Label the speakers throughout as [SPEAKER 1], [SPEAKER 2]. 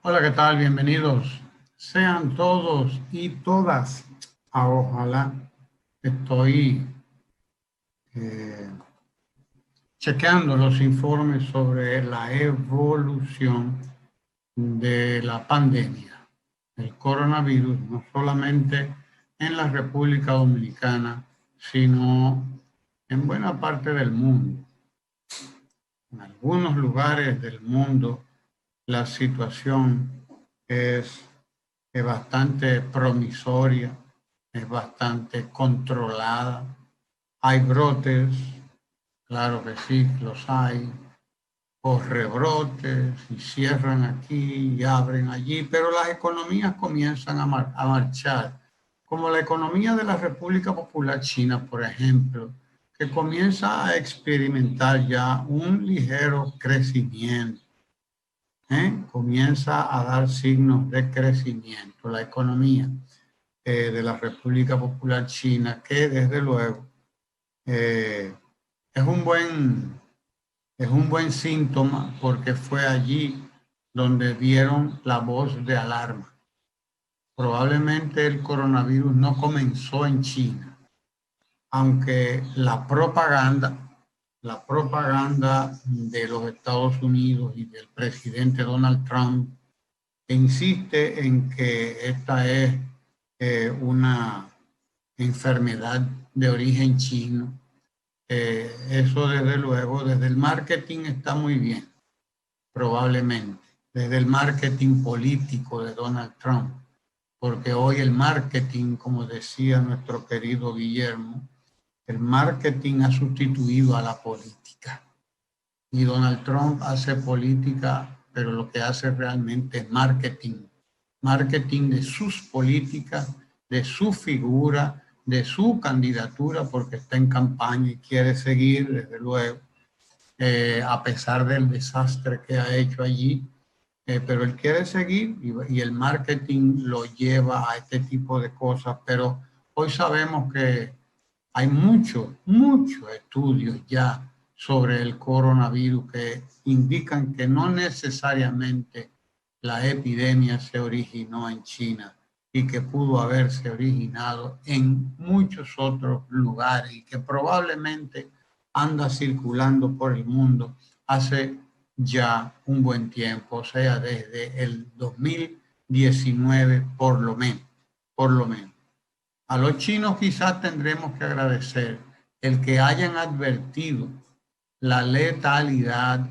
[SPEAKER 1] Hola, ¿qué tal? Bienvenidos. Sean todos y todas. Ojalá estoy eh, chequeando los informes sobre la evolución de la pandemia, el coronavirus, no solamente en la República Dominicana, sino en buena parte del mundo. En algunos lugares del mundo la situación es bastante promisoria, es bastante controlada. Hay brotes, claro que sí, los hay, o rebrotes y cierran aquí y abren allí, pero las economías comienzan a marchar, como la economía de la República Popular China, por ejemplo, que comienza a experimentar ya un ligero crecimiento. Comienza a dar signos de crecimiento la economía de la República Popular China, que desde luego eh, es es un buen síntoma porque fue allí donde dieron la voz de alarma. Probablemente el coronavirus no comenzó en China, aunque la propaganda de los Estados Unidos y del presidente Donald Trump insiste en que esta es una enfermedad de origen chino. Eso desde luego, desde el marketing está muy bien, probablemente, desde el marketing político de Donald Trump, porque hoy el marketing, como decía nuestro querido Guillermo, el marketing ha sustituido a la política. Y Donald Trump hace política, pero lo que hace realmente es marketing. Marketing de sus políticas, de su figura, de su candidatura, porque está en campaña y quiere seguir, desde luego, a pesar del desastre que ha hecho allí. Pero él quiere seguir y el marketing lo lleva a este tipo de cosas. Pero hoy sabemos que hay muchos estudios ya sobre el coronavirus que indican que no necesariamente la epidemia se originó en China y que pudo haberse originado en muchos otros lugares y que probablemente anda circulando por el mundo hace ya un buen tiempo, o sea, desde el 2019 por lo menos. A los chinos quizás tendremos que agradecer el que hayan advertido la letalidad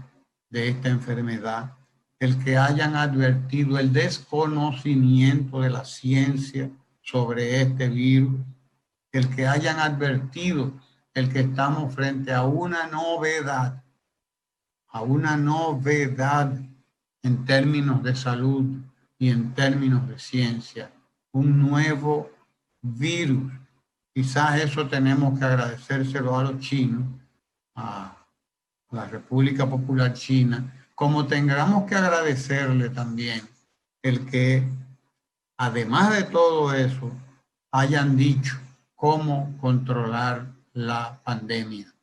[SPEAKER 1] de esta enfermedad, el que hayan advertido el desconocimiento de la ciencia sobre este virus, el que hayan advertido el que estamos frente a una novedad en términos de salud y en términos de ciencia, un nuevo virus. Quizás eso tenemos que agradecérselo a los chinos, a la República Popular China, como tengamos que agradecerle también el que, además de todo eso, hayan dicho cómo controlar la pandemia,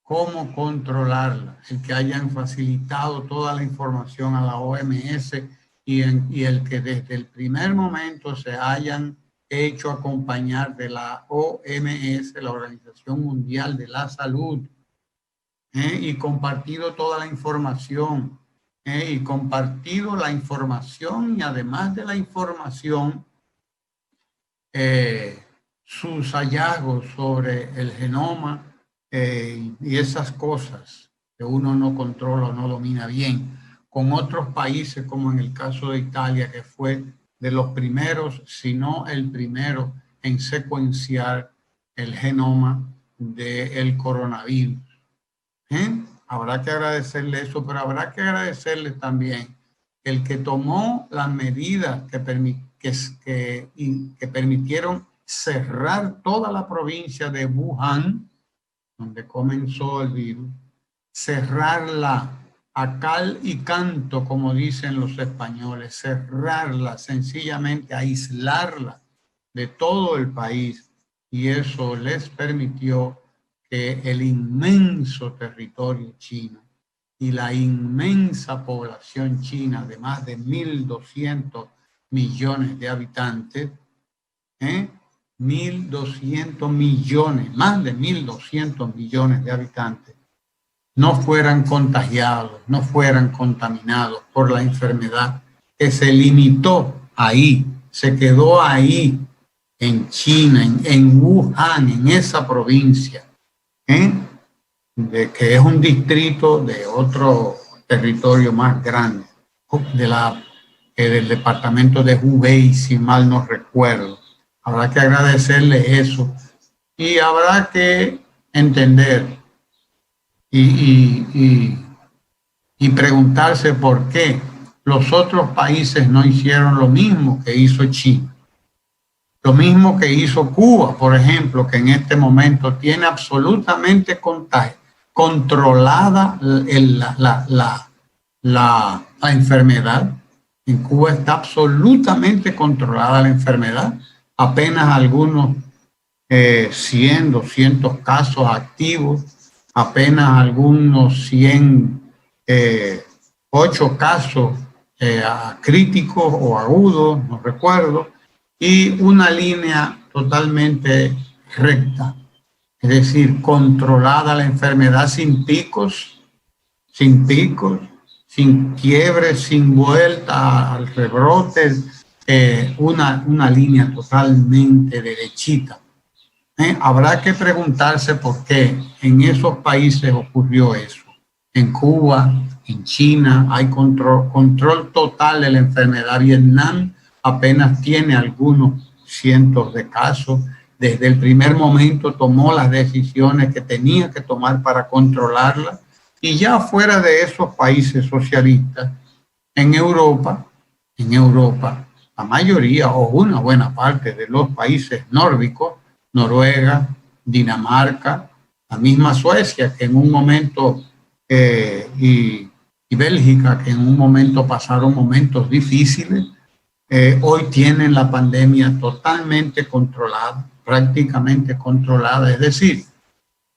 [SPEAKER 1] cómo controlarla, el que hayan facilitado toda la información a la OMS y el que desde el primer momento se hayan hecho acompañar de la OMS, la Organización Mundial de la Salud, y compartido toda la información, y compartido la información y además de la información, eh, sus hallazgos sobre el genoma y esas cosas que uno no controla o no domina bien, con otros países como en el caso de Italia, que fue de los primeros, si no el primero, en secuenciar el genoma del coronavirus. Habrá que agradecerle eso, pero habrá que agradecerle también el que tomó las medidas que permitieron cerrar toda la provincia de Wuhan, donde comenzó el virus, cerrarla a cal y canto, como dicen los españoles, cerrarla, sencillamente aislarla de todo el país, y eso les permitió que el inmenso territorio chino y la inmensa población china de más de 1.200 millones de habitantes, 1.200 millones, más de 1.200 millones de habitantes, no fueran contagiados, no fueran contaminados por la enfermedad que se limitó ahí, se quedó ahí, en China, en Wuhan, en esa provincia, que es un distrito de otro territorio más grande, del departamento de Hubei, si mal no recuerdo. Habrá que agradecerle eso y habrá que entender y preguntarse por qué los otros países no hicieron lo mismo que hizo China. Lo mismo que hizo Cuba, por ejemplo, que en este momento tiene absolutamente controlada la enfermedad. En Cuba está absolutamente controlada la enfermedad. Apenas algunos 100, 200 casos activos, apenas algunos 8 casos críticos o agudos, no recuerdo, y una línea totalmente recta, es decir, controlada la enfermedad sin picos, sin quiebres, sin vuelta al rebrote, una línea totalmente derechita. Habrá que preguntarse por qué en esos países ocurrió eso. En Cuba, en China, hay control total de la enfermedad. Vietnam apenas tiene algunos cientos de casos. Desde el primer momento tomó las decisiones que tenía que tomar para controlarla. Y ya fuera de esos países socialistas, en Europa, la mayoría o una buena parte de los países nórdicos, Noruega, Dinamarca, la misma Suecia, que en un momento, y Bélgica, que en un momento pasaron momentos difíciles, hoy tienen la pandemia totalmente controlada, prácticamente controlada. Es decir,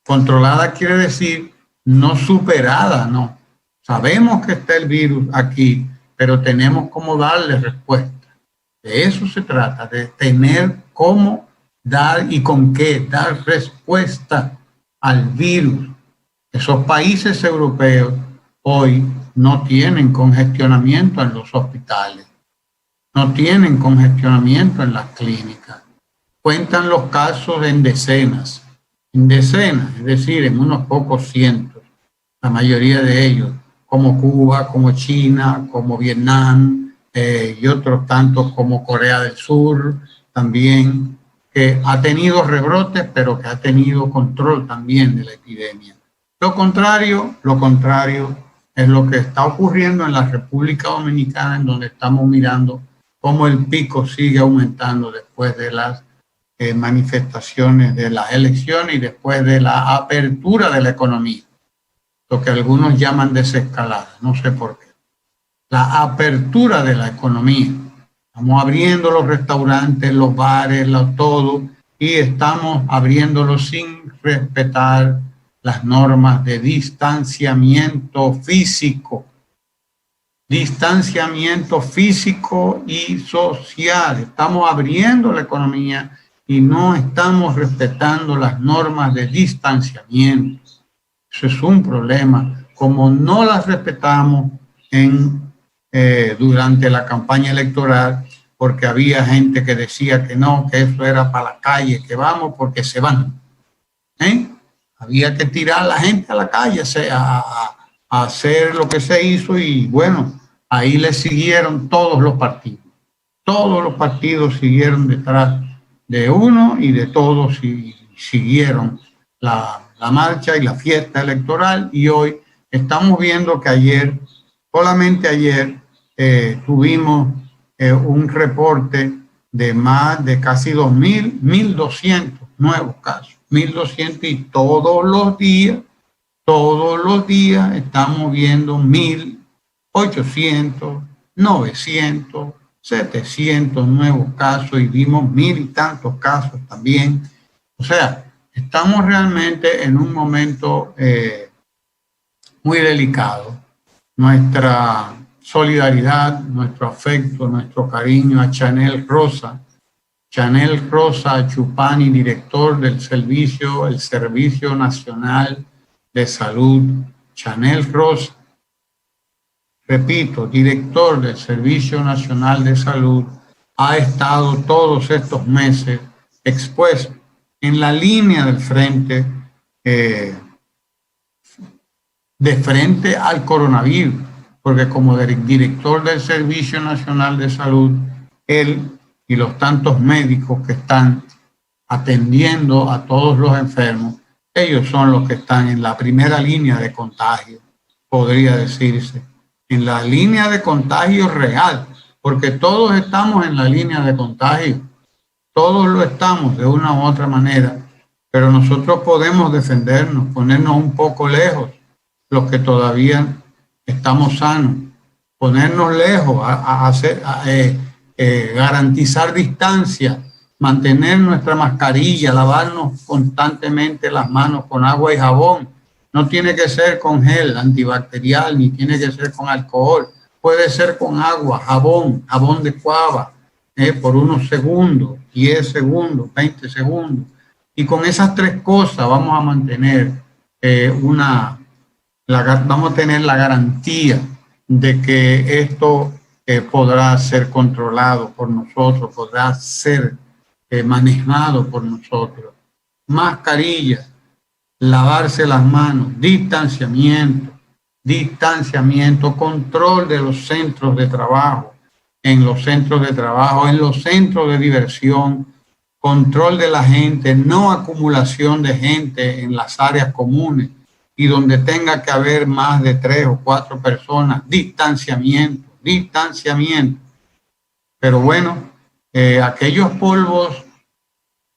[SPEAKER 1] controlada quiere decir no superada, no. Sabemos que está el virus aquí, pero tenemos cómo darle respuesta. De eso se trata, de tener cómo dar y con qué dar respuesta al virus. Esos países europeos hoy no tienen congestionamiento en los hospitales, no tienen congestionamiento en las clínicas. Cuentan los casos en decenas, es decir, en unos pocos cientos, la mayoría de ellos, como Cuba, como China, como Vietnam, y otros tantos como Corea del Sur, también, que ha tenido rebrotes, pero que ha tenido control también de la epidemia. Lo contrario es lo que está ocurriendo en la República Dominicana, en donde estamos mirando cómo el pico sigue aumentando después de las manifestaciones de las elecciones y después de la apertura de la economía, lo que algunos llaman desescalada, no sé por qué. La apertura de la economía. Estamos abriendo los restaurantes, los bares, todo, y estamos abriéndolos sin respetar las normas de distanciamiento físico. Distanciamiento físico y social. Estamos abriendo la economía y no estamos respetando las normas de distanciamiento. Eso es un problema. Como no las respetamos durante la campaña electoral, porque había gente que decía que no, que eso era para la calle, que vamos porque se van. Había que tirar a la gente a la calle a hacer lo que se hizo y bueno, ahí le siguieron todos los partidos. Todos los partidos siguieron detrás de uno y de todos y siguieron la marcha y la fiesta electoral, y hoy estamos viendo que solamente ayer, tuvimos un reporte de más de casi 1.200 nuevos casos, 1.200, y todos los días estamos viendo 1.800, 900, 700 nuevos casos, y vimos 1.000 y tantos casos también. O sea, estamos realmente en un momento muy delicado. Nuestra solidaridad, nuestro afecto, nuestro cariño a Chanel Rosa Chupani, director del Servicio Nacional de Salud. Chanel Rosa, repito, director del Servicio Nacional de Salud, ha estado todos estos meses expuesto en la línea del frente, de frente al coronavirus, porque como director del Servicio Nacional de Salud, él y los tantos médicos que están atendiendo a todos los enfermos, ellos son los que están en la primera línea de contagio, podría decirse, en la línea de contagio real, porque todos estamos en la línea de contagio, todos lo estamos de una u otra manera, pero nosotros podemos defendernos, ponernos un poco lejos, los que todavía estamos sanos, ponernos lejos, garantizar distancia, mantener nuestra mascarilla, lavarnos constantemente las manos con agua y jabón. No tiene que ser con gel antibacterial, ni tiene que ser con alcohol. Puede ser con agua, jabón de cuava, por unos segundos, 10 segundos, 20 segundos. Y con esas tres cosas vamos a mantener vamos a tener la garantía de que esto podrá ser controlado por nosotros, podrá ser manejado por nosotros. Mascarilla, lavarse las manos, distanciamiento, control de los centros de trabajo, en los centros de diversión, control de la gente, no acumulación de gente en las áreas comunes y donde tenga que haber más de 3 o 4 personas, distanciamiento. Pero bueno, aquellos polvos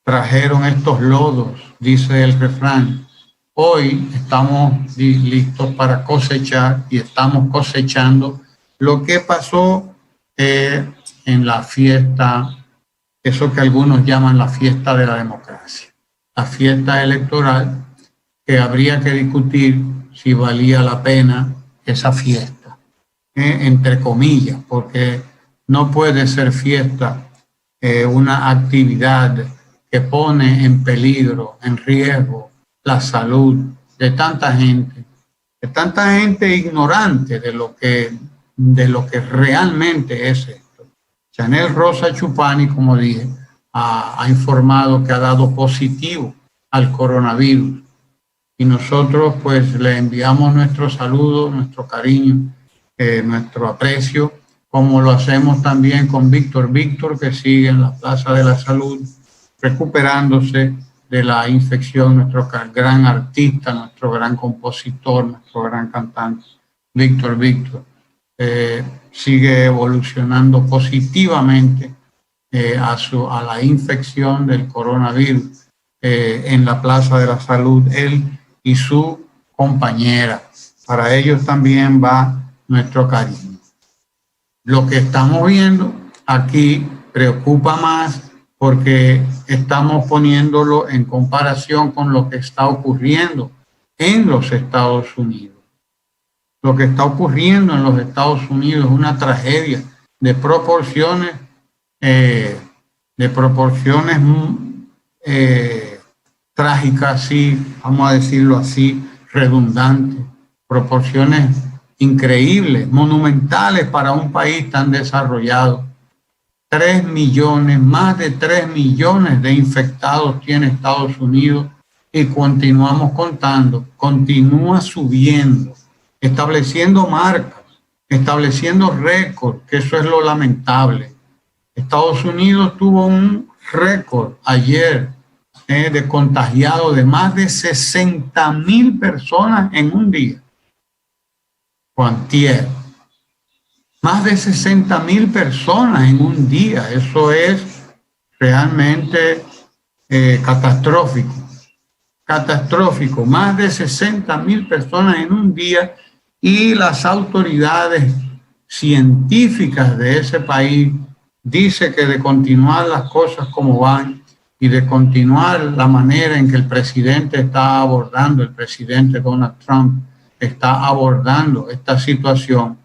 [SPEAKER 1] trajeron estos lodos, dice el refrán. Hoy estamos listos para cosechar y estamos cosechando lo que pasó en la fiesta, eso que algunos llaman la fiesta de la democracia, la fiesta electoral, que habría que discutir si valía la pena esa fiesta, entre comillas, porque no puede ser fiesta una actividad que pone en peligro, en riesgo, la salud de tanta gente ignorante de lo que realmente es esto. Chanel Rosa Chupani, como dije, ha informado que ha dado positivo al coronavirus. Y nosotros pues le enviamos nuestro saludo, nuestro cariño, nuestro aprecio, como lo hacemos también con Víctor, que sigue en la Plaza de la Salud, recuperándose de la infección, nuestro gran artista, nuestro gran compositor, nuestro gran cantante, Víctor, sigue evolucionando positivamente a la infección del coronavirus en la Plaza de la Salud, él y su compañera. Para ellos también va nuestro cariño. Lo que estamos viendo aquí preocupa más porque estamos poniéndolo en comparación con lo que está ocurriendo en los Estados Unidos. Lo que está ocurriendo en los Estados Unidos es una tragedia de proporciones trágicas, sí, vamos a decirlo así, redundantes, proporciones increíbles, monumentales para un país tan desarrollado. 3 millones, más de 3 millones de infectados tiene Estados Unidos y continuamos contando, continúa subiendo, estableciendo marcas, estableciendo récords, que eso es lo lamentable. Estados Unidos tuvo un récord ayer de contagiados de más de 60,000 personas en un día. Cuantier. Más de 60,000 personas en un día. Eso es realmente catastrófico. Catastrófico. Más de 60,000 personas en un día y las autoridades científicas de ese país dicen que de continuar las cosas como van y de continuar la manera en que el presidente está abordando, el presidente Donald Trump, está abordando esta situación,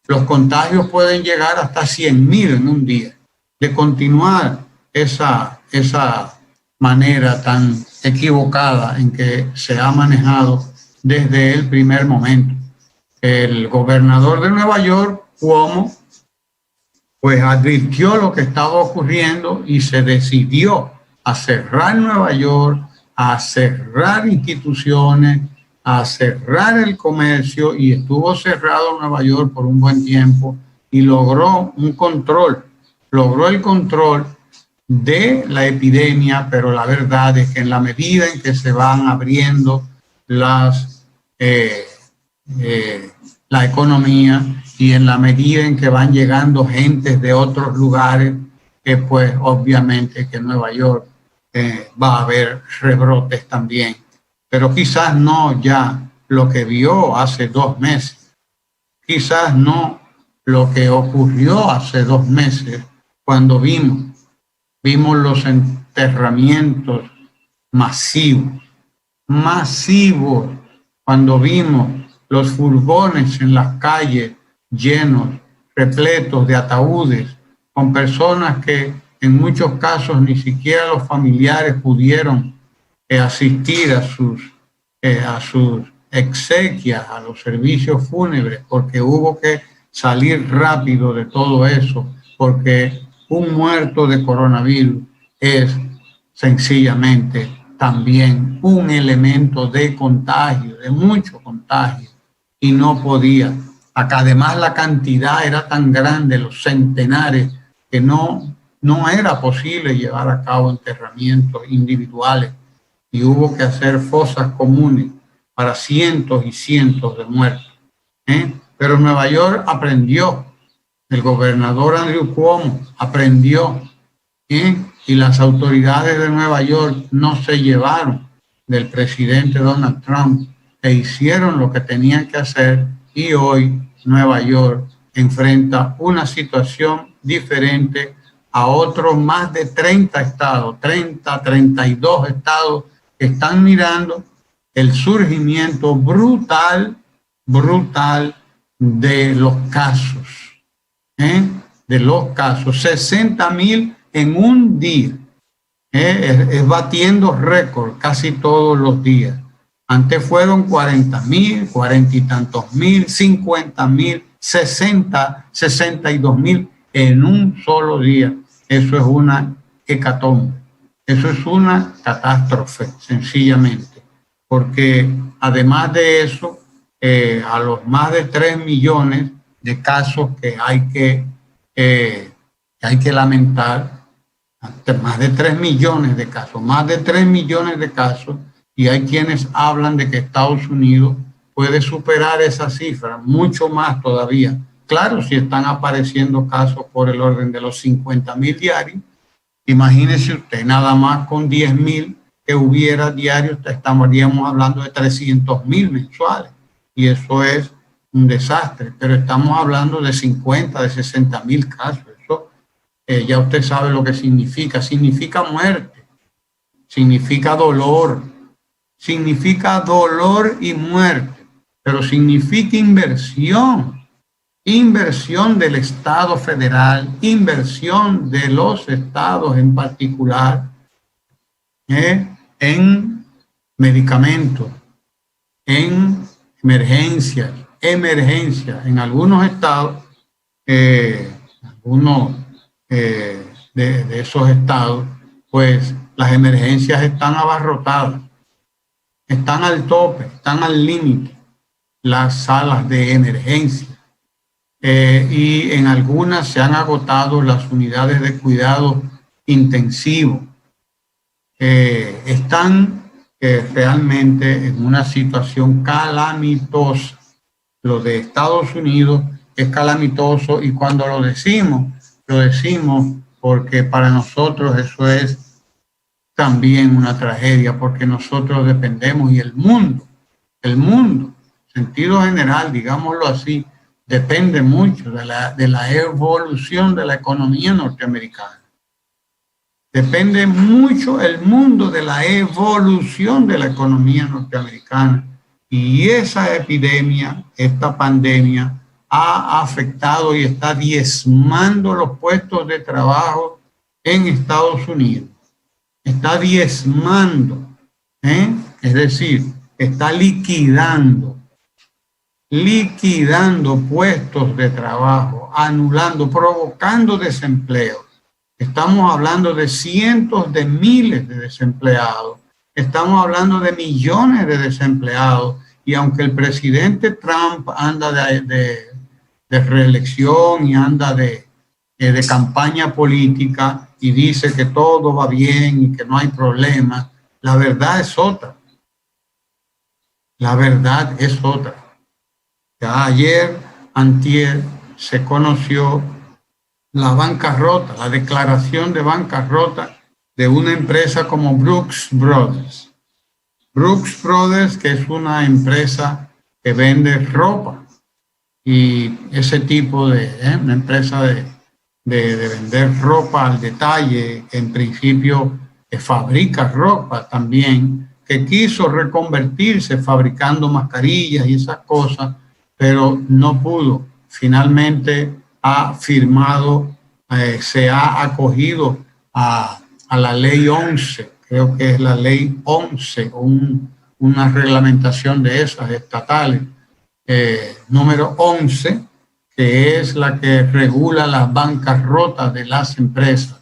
[SPEAKER 1] los contagios pueden llegar hasta 100.000 en un día. De continuar esa manera tan equivocada en que se ha manejado desde el primer momento. El gobernador de Nueva York, Cuomo, pues advirtió lo que estaba ocurriendo y se decidió a cerrar Nueva York, a cerrar instituciones, a cerrar el comercio, y estuvo cerrado Nueva York por un buen tiempo y logró un control, logró el control de la epidemia, pero la verdad es que en la medida en que se van abriendo la economía y en la medida en que van llegando gentes de otros lugares, pues obviamente que en Nueva York va a haber rebrotes también, pero quizás no ya lo que vio hace 2 meses, quizás no lo que ocurrió hace 2 meses cuando vimos los enterramientos masivos, cuando vimos los furgones en las calles llenos, repletos de ataúdes, con personas que en muchos casos ni siquiera los familiares pudieron asistir a sus exequias, a los servicios fúnebres, porque hubo que salir rápido de todo eso, porque un muerto de coronavirus es sencillamente también un elemento de contagio, de mucho contagio, y no podía. Acá además la cantidad era tan grande, los centenares, que no era posible llevar a cabo enterramientos individuales y hubo que hacer fosas comunes para cientos y cientos de muertos. Pero Nueva York aprendió, el gobernador Andrew Cuomo aprendió, y las autoridades de Nueva York no se llevaron del presidente Donald Trump e hicieron lo que tenían que hacer, y hoy Nueva York enfrenta una situación diferente a otros más de 30 estados, 32 estados que están mirando el surgimiento brutal de los casos, de los casos, 60.000 en un día, es batiendo récord casi todos los días. Antes fueron 40.000, 40 y tantos mil, 50.000, 62.000 en un solo día. Eso es una hecatombe, eso es una catástrofe, sencillamente, porque además de eso, a los más de 3 millones de casos que hay que lamentar, más de 3 millones de casos, y hay quienes hablan de que Estados Unidos puede superar esa cifra, mucho más todavía. Claro, si están apareciendo casos por el orden de los 50.000 diarios, imagínese usted, nada más con 10.000 que hubiera diarios, estaríamos hablando de 300.000 mensuales, y eso es un desastre, pero estamos hablando de 50, de 60.000 casos. Eso ya usted sabe lo que significa muerte, significa dolor y muerte, pero significa inversión del Estado federal, inversión de los estados en particular, en medicamentos, en emergencias. En algunos estados, algunos de esos estados, pues las emergencias están abarrotadas, están al tope, están al límite las salas de emergencia, y en algunas se han agotado las unidades de cuidado intensivo. Están realmente en una situación calamitosa. Lo de Estados Unidos es calamitoso, y cuando lo decimos porque para nosotros eso es también una tragedia, porque nosotros dependemos, y el mundo, en sentido general, digámoslo así, depende mucho de la evolución de la economía norteamericana. Depende mucho el mundo de la evolución de la economía norteamericana. Y esa epidemia, esta pandemia, ha afectado y está diezmando los puestos de trabajo en Estados Unidos. Está diezmando, es decir, está liquidando puestos de trabajo, anulando, provocando desempleo. Estamos hablando de cientos de miles de desempleados. Estamos hablando de millones de desempleados. Y aunque el presidente Trump anda de reelección y anda de campaña política y dice que todo va bien y que no hay problema, la verdad es otra. La verdad es otra. Ya ayer, antier, se conoció la bancarrota, la declaración de bancarrota de una empresa como Brooks Brothers. Brooks Brothers, que es una empresa que vende ropa y ese tipo de, una empresa de vender ropa al detalle, que en principio fabrica ropa también, que quiso reconvertirse fabricando mascarillas y esas cosas, pero no pudo. Finalmente ha firmado, se ha acogido a la ley 11, creo que es la ley 11, una reglamentación de esas estatales, número 11, que es la que regula las bancarrotas de las empresas.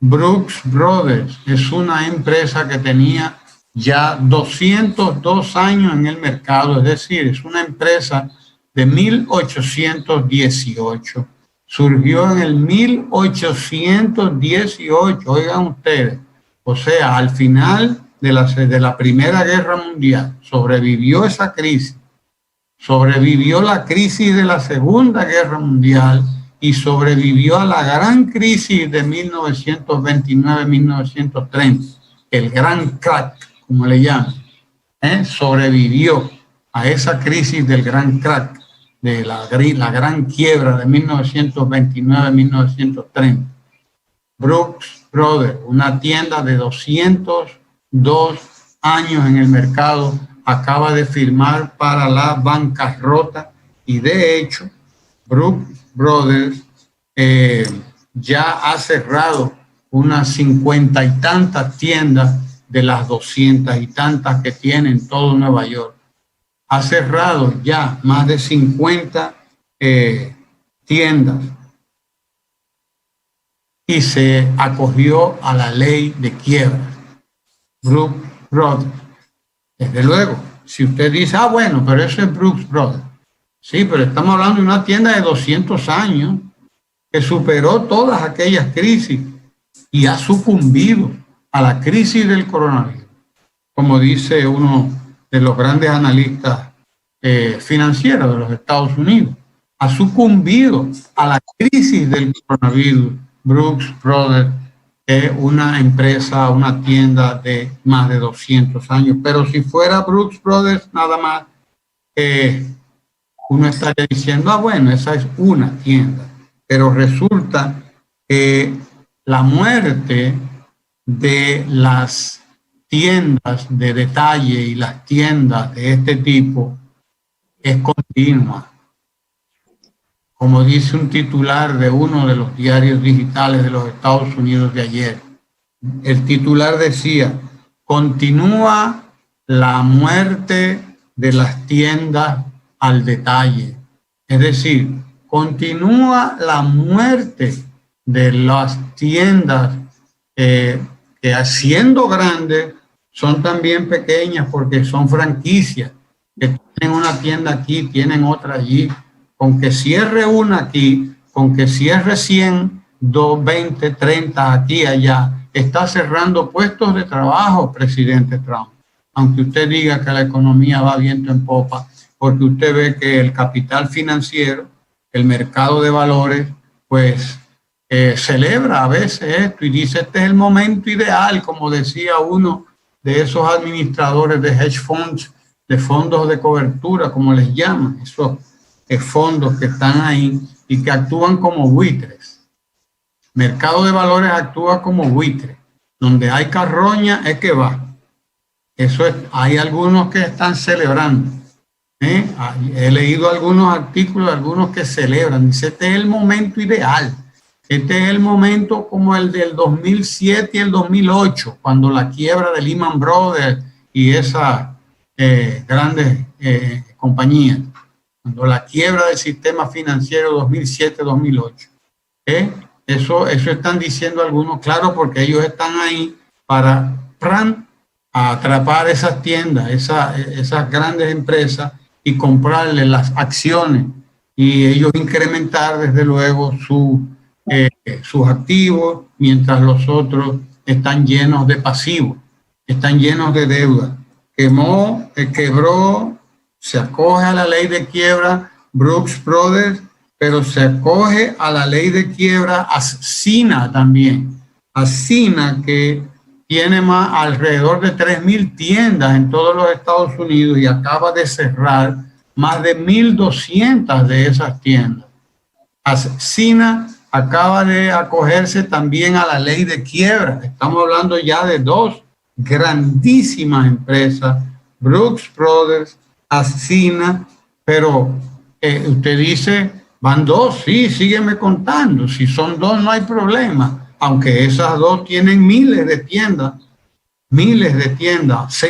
[SPEAKER 1] Brooks Brothers es una empresa que tenía ya 202 años en el mercado, es decir, es una empresa de 1818. Surgió en el 1818, oigan ustedes, o sea, al final de la Primera Guerra Mundial, sobrevivió esa crisis, sobrevivió la crisis de la Segunda Guerra Mundial y sobrevivió a la gran crisis de 1929-1930, el gran crack, como le llaman, sobrevivió a esa crisis del gran crack, de la gran quiebra de 1929-1930. Brooks Brothers, una tienda de 202 años en el mercado, acaba de firmar para la bancarrota y de hecho Brooks Brothers ya ha cerrado unas 50 y tantas tiendas de las 200 y tantas que tiene en todo Nueva York. Ha cerrado ya más de 50 tiendas y se acogió a la ley de quiebra. Brooks Brothers. Desde luego, si usted dice, bueno, pero eso es Brooks Brothers. Sí, pero estamos hablando de una tienda de 200 años que superó todas aquellas crisis y ha sucumbido a la crisis del coronavirus. Como dice uno de los grandes analistas financieros de los Estados Unidos, ha sucumbido a la crisis del coronavirus. Brooks Brothers es una empresa, una tienda de más de 200 años. Pero si fuera Brooks Brothers nada más, uno estaría diciendo, bueno, esa es una tienda. Pero resulta que la muerte de las tiendas de detalle y las tiendas de este tipo es continua. Como dice un titular de uno de los diarios digitales de los Estados Unidos de ayer, el titular decía, continúa la muerte de las tiendas al detalle. Es decir, continúa la muerte de las tiendas que siendo grandes son también pequeñas porque son franquicias, que tienen una tienda aquí, tienen otra allí. Con que cierre una aquí, con que cierre 100, 2, 20, 30 aquí y allá, está cerrando puestos de trabajo, presidente Trump. Aunque usted diga que la economía va viento en popa, porque usted ve que el capital financiero, el mercado de valores, pues celebra a veces esto y dice, este es el momento ideal, como decía uno de esos administradores de hedge funds, de fondos de cobertura, como les llaman, esos fondos que están ahí y que actúan como buitres. Mercado de valores actúa como buitre. Donde hay carroña es que va. Eso es, hay algunos que están celebrando. He leído algunos artículos, algunos que celebran. Dice, este es el momento ideal. Este es el momento como el del 2007 y el 2008, cuando la quiebra de Lehman Brothers y esas grandes compañías, cuando la quiebra del sistema financiero 2007-2008. Eso están diciendo algunos, claro, porque ellos están ahí para atrapar esas tiendas, esas grandes empresas y comprarle las acciones y ellos incrementar desde luego sus activos, mientras los otros están llenos de pasivos, están llenos de deuda. Quebró, se acoge a la ley de quiebra Brooks Brothers, pero se acoge a la ley de quiebra Ascina también. Ascina, que tiene alrededor de 3,000 tiendas en todos los Estados Unidos y acaba de cerrar más de 1,200 de esas tiendas. Ascina acaba de acogerse también a la ley de quiebra. Estamos hablando ya de dos grandísimas empresas, Brooks Brothers, Ascina, pero usted dice, van dos, sí, sígueme contando. Si son dos no hay problema, aunque esas dos tienen miles de tiendas,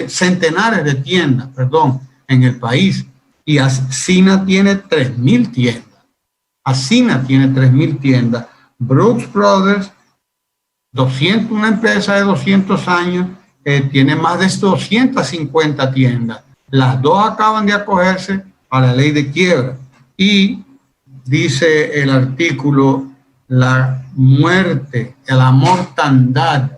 [SPEAKER 1] centenares de tiendas, perdón, en el país. Y Ascina tiene 3,000 tiendas. Ascina tiene 3,000 tiendas. Brooks Brothers, una empresa de 200 años, tiene más de 250 tiendas. Las dos acaban de acogerse a la ley de quiebra. Y dice el artículo, la muerte, la mortandad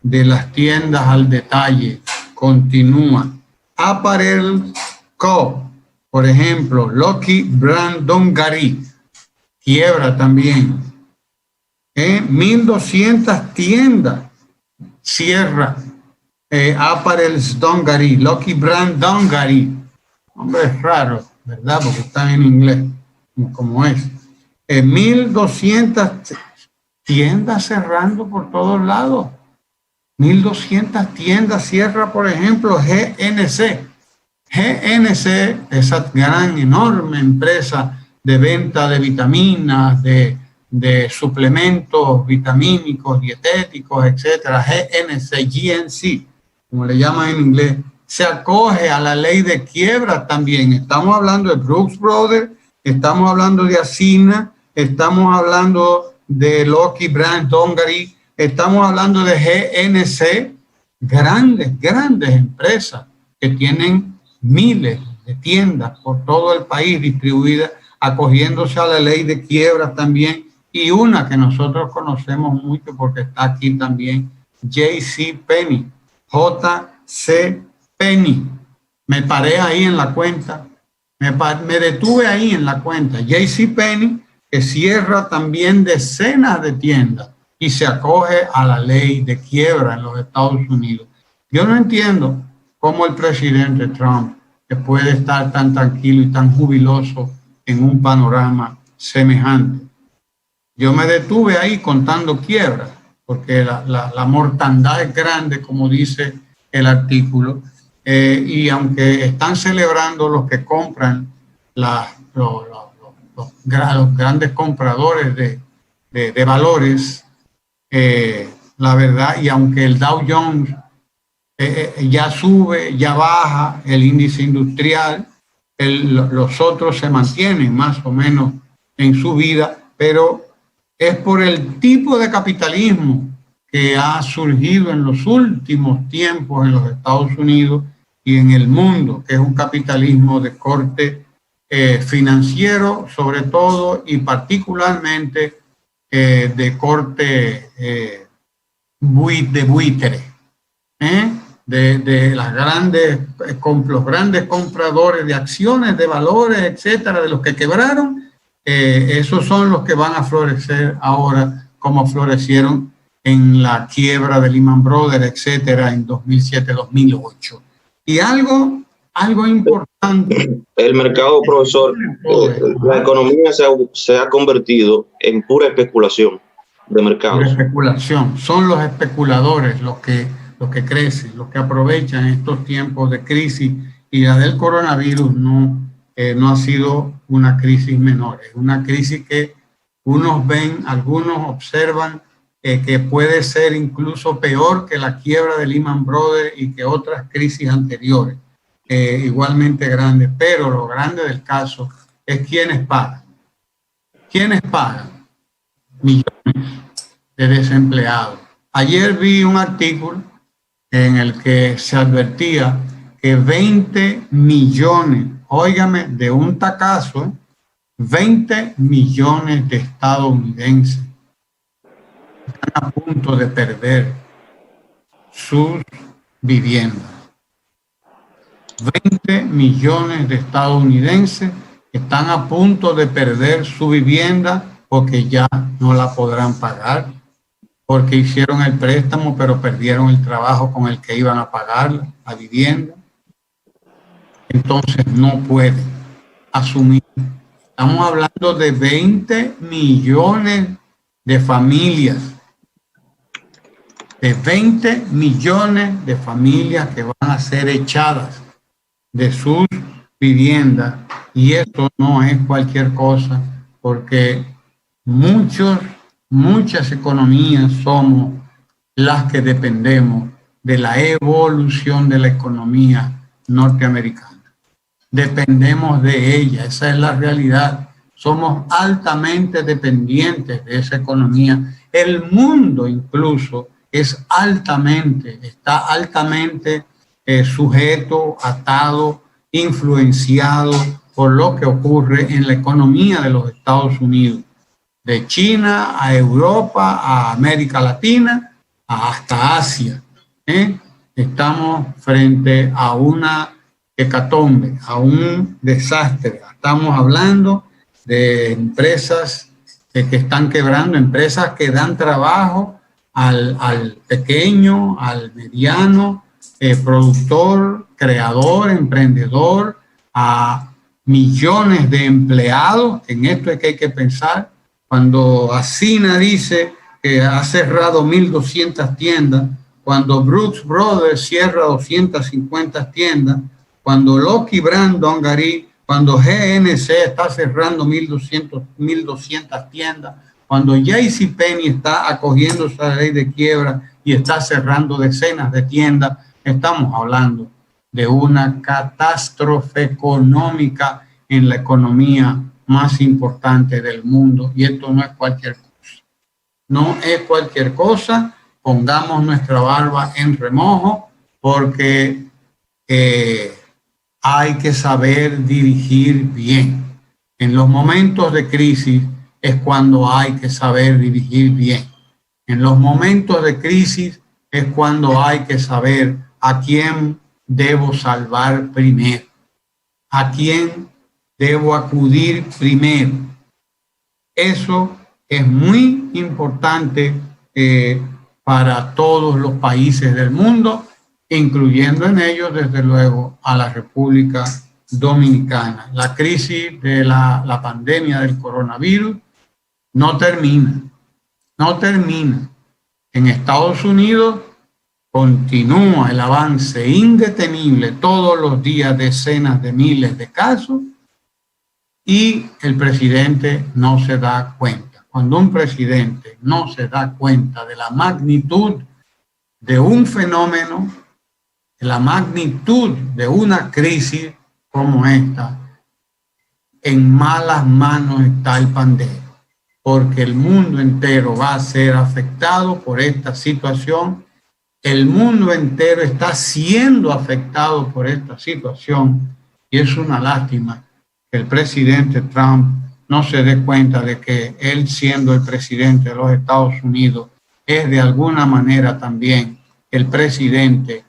[SPEAKER 1] de las tiendas al detalle continúa. Apparel Co., por ejemplo, Lucky Brand Dongaree, quiebra también. 1,200 tiendas cierra Apparel's Dongaree, Lucky Brand Dongaree. Hombre, es raro, ¿verdad? Porque está en inglés, como es. 1,200 tiendas cerrando por todos lados. 1,200 tiendas cierra, por ejemplo, GNC. GNC, esa gran, enorme empresa de venta de vitaminas, de suplementos vitamínicos, dietéticos, etcétera, GNC, como le llaman en inglés, se acoge a la ley de quiebra también. Estamos hablando de Brooks Brothers, estamos hablando de Ascina, estamos hablando de Lucky Brand Dongaree, estamos hablando de GNC, grandes empresas que tienen miles de tiendas por todo el país distribuidas, acogiéndose a la ley de quiebra también, y una que nosotros conocemos mucho porque está aquí también, JCPenney, JCPenney. Me paré ahí en la cuenta, me detuve ahí en la cuenta. JCPenney, que cierra también decenas de tiendas y se acoge a la ley de quiebra en los Estados Unidos. Yo no entiendo cómo el presidente Trump puede estar tan tranquilo y tan jubiloso en un panorama semejante. Yo me detuve ahí contando quiebras, porque la mortandad es grande, como dice el artículo, y aunque están celebrando los que compran, los grandes compradores de valores, la verdad, y aunque el Dow Jones ya sube, ya baja el índice industrial, los otros se mantienen más o menos en su vida, pero es por el tipo de capitalismo que ha surgido en los últimos tiempos en los Estados Unidos y en el mundo, que es un capitalismo de corte financiero sobre todo, y particularmente de corte de buitre, de los grandes compradores de acciones, de valores, etcétera, de los que quebraron. Esos son los que van a florecer ahora, como florecieron en la quiebra de Lehman Brothers, etcétera, en 2007-2008. Y algo importante.
[SPEAKER 2] El mercado, profesor, la economía se ha convertido en pura especulación de mercados.
[SPEAKER 1] Pura especulación. Son los especuladores los que los que crecen, los que aprovechan estos tiempos de crisis, y la del coronavirus no ha sido una crisis menor, es una crisis que unos ven, algunos observan que puede ser incluso peor que la quiebra de Lehman Brothers y que otras crisis anteriores, igualmente grandes, pero lo grande del caso es quiénes pagan. ¿Quiénes pagan? Millones de desempleados. Ayer vi un artículo en el que se advertía que 20 millones, óigame, de un tacazo, 20 millones de estadounidenses están a punto de perder sus viviendas. 20 millones de estadounidenses están a punto de perder su vivienda porque ya no la podrán pagar, porque hicieron el préstamo pero perdieron el trabajo con el que iban a pagar la vivienda. Entonces no pueden asumir. Estamos hablando de 20 millones de familias, de 20 millones de familias que van a ser echadas de sus viviendas, y esto no es cualquier cosa, porque muchas economías somos las que dependemos de la evolución de la economía norteamericana. Dependemos de ella, esa es la realidad. Somos altamente dependientes de esa economía. El mundo incluso está altamente sujeto, atado, influenciado por lo que ocurre en la economía de los Estados Unidos, de China a Europa, a América Latina, hasta Asia. Estamos frente a una hecatombe, a un desastre. Estamos hablando de empresas que están quebrando, empresas que dan trabajo al pequeño, al mediano, productor, creador, emprendedor, a millones de empleados. En esto es que hay que pensar. Cuando Asina dice que ha cerrado 1.200 tiendas, cuando Brooks Brothers cierra 250 tiendas, cuando Lockheed Brandon Gary, cuando GNC está cerrando 1.200 tiendas, cuando JCPenney está acogiendo esa ley de quiebra y está cerrando decenas de tiendas, estamos hablando de una catástrofe económica en la economía más importante del mundo, y esto no es cualquier cosa. No es cualquier cosa. Pongamos nuestra barba en remojo, porque hay que saber dirigir bien. En los momentos de crisis es cuando hay que saber dirigir bien. En los momentos de crisis es cuando hay que saber a quién debo salvar primero, a quién debo acudir primero. Eso es muy importante para todos los países del mundo, incluyendo en ellos, desde luego, a la República Dominicana. La crisis de la pandemia del coronavirus no termina. En Estados Unidos continúa el avance indetenible, todos los días decenas de miles de casos, y el presidente no se da cuenta. Cuando un presidente no se da cuenta de la magnitud de un fenómeno, de la magnitud de una crisis como esta, en malas manos está el pandero, porque el mundo entero va a ser afectado por esta situación. El mundo entero está siendo afectado por esta situación, y es una lástima que el presidente Trump no se dé cuenta de que él, siendo el presidente de los Estados Unidos, es de alguna manera también el presidente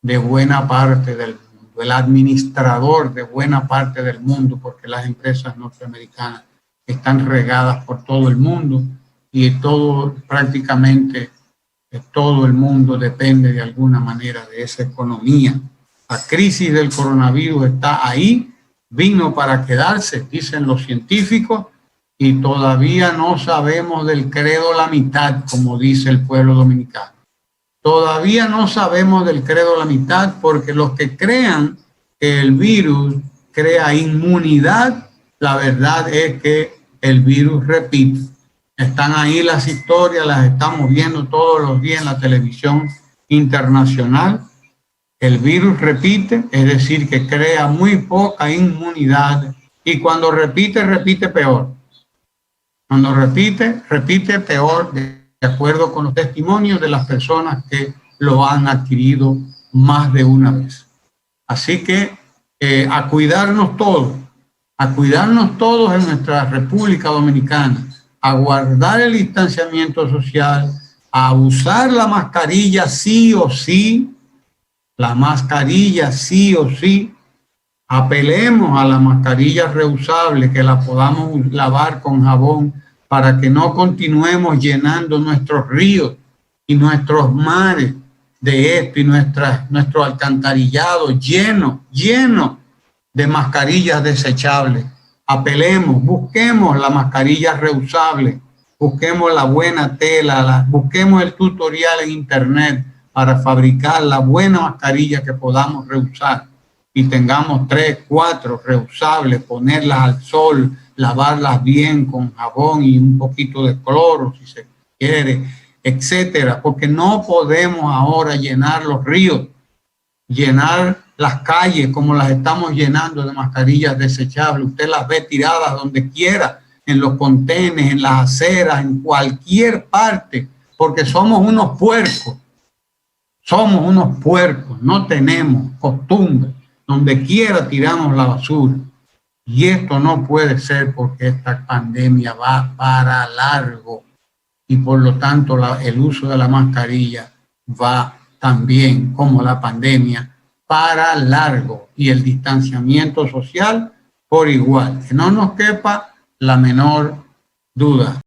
[SPEAKER 1] de buena parte del mundo, el administrador de buena parte del mundo, porque las empresas norteamericanas están regadas por todo el mundo, y prácticamente todo el mundo depende de alguna manera de esa economía. La crisis del coronavirus está ahí, vino para quedarse, dicen los científicos, y todavía no sabemos del credo la mitad, como dice el pueblo dominicano. Todavía no sabemos del credo la mitad, porque los que crean que el virus crea inmunidad, la verdad es que el virus repite. Están ahí las historias, las estamos viendo todos los días en la televisión internacional. El virus repite, es decir, que crea muy poca inmunidad, y cuando repite, repite peor. Cuando repite, repite peor, de acuerdo con los testimonios de las personas que lo han adquirido más de una vez. Así que a cuidarnos todos en nuestra República Dominicana, a guardar el distanciamiento social, a usar la mascarilla sí o sí, la mascarilla sí o sí. Apelemos a la mascarilla reusable, que la podamos lavar con jabón para que no continuemos llenando nuestros ríos y nuestros mares de esto, y nuestro alcantarillado lleno de mascarillas desechables. Apelemos, busquemos la mascarilla reusable, busquemos la buena tela, busquemos el tutorial en internet para fabricar la buena mascarilla que podamos reusar, y tengamos 3, 4 reusables, ponerlas al sol, lavarlas bien con jabón y un poquito de cloro si se quiere, etcétera, porque no podemos ahora llenar los ríos, llenar las calles como las estamos llenando de mascarillas desechables. Usted las ve tiradas donde quiera, en los contenes, en las aceras, en cualquier parte, porque somos unos puercos. Somos unos puercos, no tenemos costumbre. Donde quiera tiramos la basura. Y esto no puede ser, porque esta pandemia va para largo. Y por lo tanto el uso de la mascarilla va también, como la pandemia, para largo. Y el distanciamiento social por igual. Que no nos quepa la menor duda.